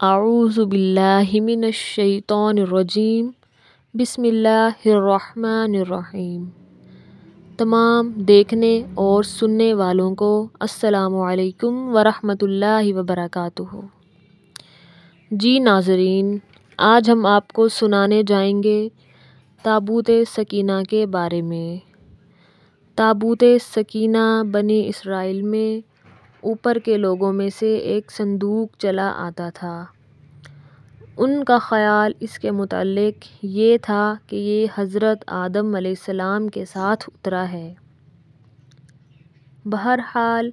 اعوذ باللہ من الشیطان الرجیم بسم اللہ الرحمن الرحیم۔ تمام دیکھنے اور سننے والوں کو السلام علیکم ورحمۃ اللہ وبرکاتہ۔ جی ناظرین، آج ہم آپ کو سنانے جائیں گے تابوت سکینہ کے بارے میں۔ تابوت سکینہ بنی اسرائیل میں اوپر کے لوگوں میں سے ایک صندوق چلا آتا تھا۔ ان کا خیال اس کے متعلق یہ تھا کہ یہ حضرت آدم علیہ السلام کے ساتھ اترا ہے۔ بہرحال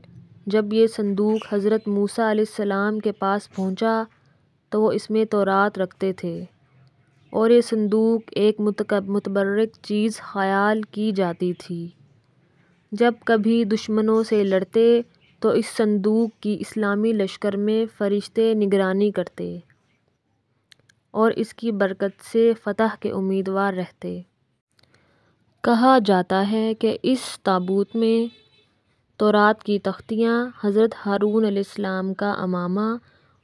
جب یہ صندوق حضرت موسیٰ علیہ السلام کے پاس پہنچا تو وہ اس میں تورات رکھتے تھے، اور یہ صندوق ایک متبرک چیز خیال کی جاتی تھی۔ جب کبھی دشمنوں سے لڑتے تو اس صندوق کی اسلامی لشکر میں فرشتے نگرانی کرتے اور اس کی برکت سے فتح کے امیدوار رہتے۔ کہا جاتا ہے کہ اس تابوت میں تورات کی تختیاں حضرت ہارون علیہ السلام کا عمامہ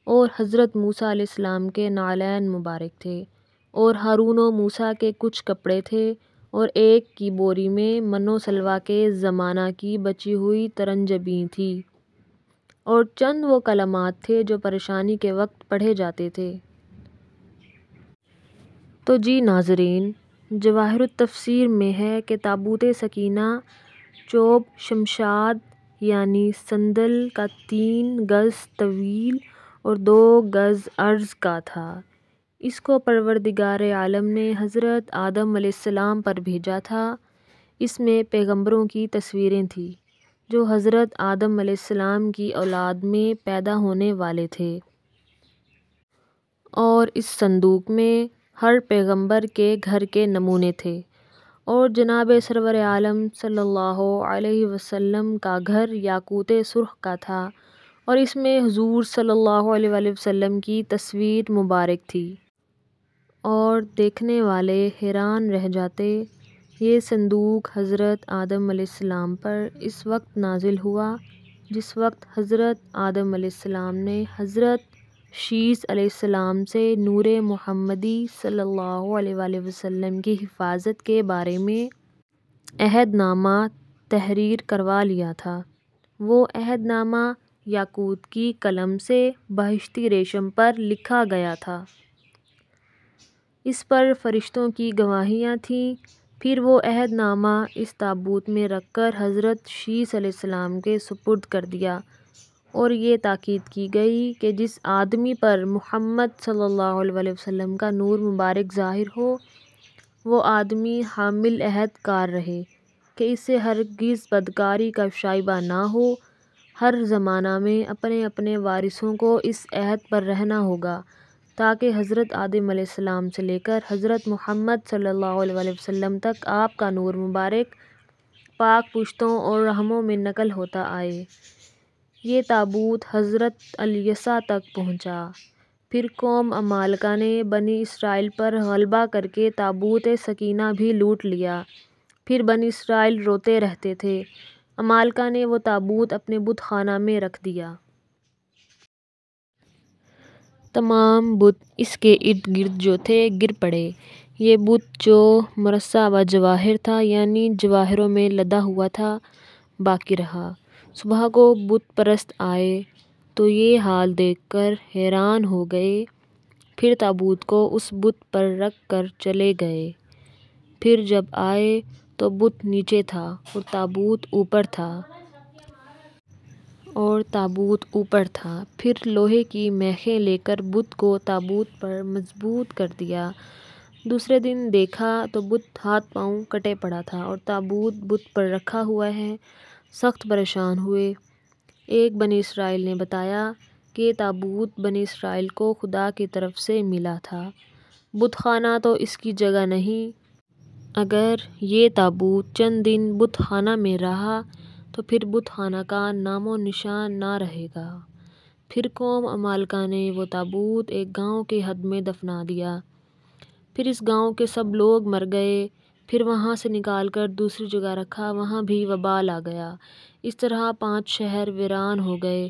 اور حضرت موسیٰ علیہ السلام کے نعلین مبارک تھے، اور ہارون و موسیٰ کے کچھ کپڑے تھے، اور ایک کی بوری میں من و سلویٰ کے زمانہ کی بچی ہوئی ترنجبین تھی، اور چند وہ کلمات تھے جو پریشانی کے وقت پڑھے جاتے تھے۔ تو جی ناظرین، جواہر التفسیر میں ہے کہ تابوت سکینہ چوب شمشاد یعنی صندل کا 3 گز طویل اور 2 گز عرض کا تھا۔ اس کو پروردگار عالم نے حضرت آدم علیہ السلام پر بھیجا تھا۔ اس میں پیغمبروں کی تصویریں تھیں جو حضرت آدم علیہ السلام کی اولاد میں پیدا ہونے والے تھے، اور اس صندوق میں ہر پیغمبر کے گھر کے نمونے تھے، اور جناب سرور عالم صلی اللہ علیہ وسلم کا گھر یاقوت سرخ کا تھا، اور اس میں حضور صلی اللہ علیہ وآلہ وسلم کی تصویر مبارک تھی، اور دیکھنے والے حیران رہ جاتے۔ یہ صندوق حضرت آدم علیہ السلام پر اس وقت نازل ہوا جس وقت حضرت آدم علیہ السلام نے حضرت شیث علیہ السلام سے نور محمدی صلی اللہ علیہ وآلہ وسلم کی حفاظت کے بارے میں عہد نامہ تحریر کروا لیا تھا۔ وہ عہد نامہ یاقوت کی قلم سے بہشتی ریشم پر لکھا گیا تھا۔ اس پر فرشتوں کی گواہیاں تھیں۔ پھر وہ عہد نامہ اس تابوت میں رکھ کر حضرت شیث علیہ السلام کے سپرد کر دیا، اور یہ تاکید کی گئی کہ جس آدمی پر محمد صلی اللہ علیہ وآلہ وسلم کا نور مبارک ظاہر ہو، وہ آدمی حامل عہد کار رہے کہ اس سے ہرگز بدکاری کا شائبہ نہ ہو۔ ہر زمانہ میں اپنے اپنے وارثوں کو اس عہد پر رہنا ہوگا تاکہ حضرت آدم علیہ السلام سے لے کر حضرت محمد صلی اللہ علیہ وآلہ وسلم تک آپ کا نور مبارک پاک پشتوں اور رحموں میں نقل ہوتا آئے۔ یہ تابوت حضرت الیسیٰ تک پہنچا۔ پھر قوم عمالقہ نے بنی اسرائیل پر غلبہ کر کے تابوت سکینہ بھی لوٹ لیا۔ پھر بنی اسرائیل روتے رہتے تھے۔ عمالقہ نے وہ تابوت اپنے بت خانہ میں رکھ دیا۔ تمام بت اس کے ارد گرد جو تھے گر پڑے۔ یہ بت جو مرصع و جواہر تھا یعنی جواہروں میں لدا ہوا تھا، باقی رہا۔ صبح کو بت پرست آئے تو یہ حال دیکھ کر حیران ہو گئے۔ پھر تابوت کو اس بت پر رکھ کر چلے گئے۔ پھر جب آئے تو بت نیچے تھا اور تابوت اوپر تھا۔ پھر لوہے کی میخیں لے کر بت کو تابوت پر مضبوط کر دیا۔ دوسرے دن دیکھا تو بت ہاتھ پاؤں کٹے پڑا تھا، اور تابوت بت پر رکھا ہوا ہے۔ سخت پریشان ہوئے۔ ایک بنی اسرائیل نے بتایا کہ یہ تابوت بنی اسرائیل کو خدا کی طرف سے ملا تھا، بت خانہ تو اس کی جگہ نہیں۔ اگر یہ تابوت چند دن بت خانہ میں رہا تو پھر بت خانہ کا نام و نشان نہ رہے گا۔ پھر قوم عمالقہ نے وہ تابوت ایک گاؤں کے حد میں دفنا دیا۔ پھر اس گاؤں کے سب لوگ مر گئے۔ پھر وہاں سے نکال کر دوسری جگہ رکھا، وہاں بھی وبال آ گیا۔ اس طرح 5 شہر ویران ہو گئے،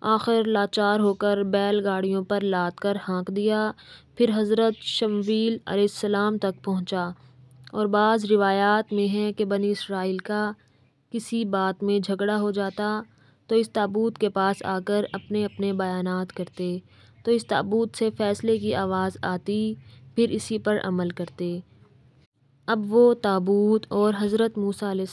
آخر لاچار ہو کر بیل گاڑیوں پر لاد کر ہانک دیا، پھر حضرت شمویل علیہ السلام تک پہنچا۔ اور بعض روایات میں ہے کہ بنی اسرائیل کا کسی بات میں جھگڑا ہو جاتا تو اس تابوت کے پاس آ کر اپنے اپنے بیانات کرتے، تو اس تابوت سے فیصلے کی آواز آتی، پھر اسی پر عمل کرتے۔ اب وہ تابوت اور حضرت موسیٰ علیہ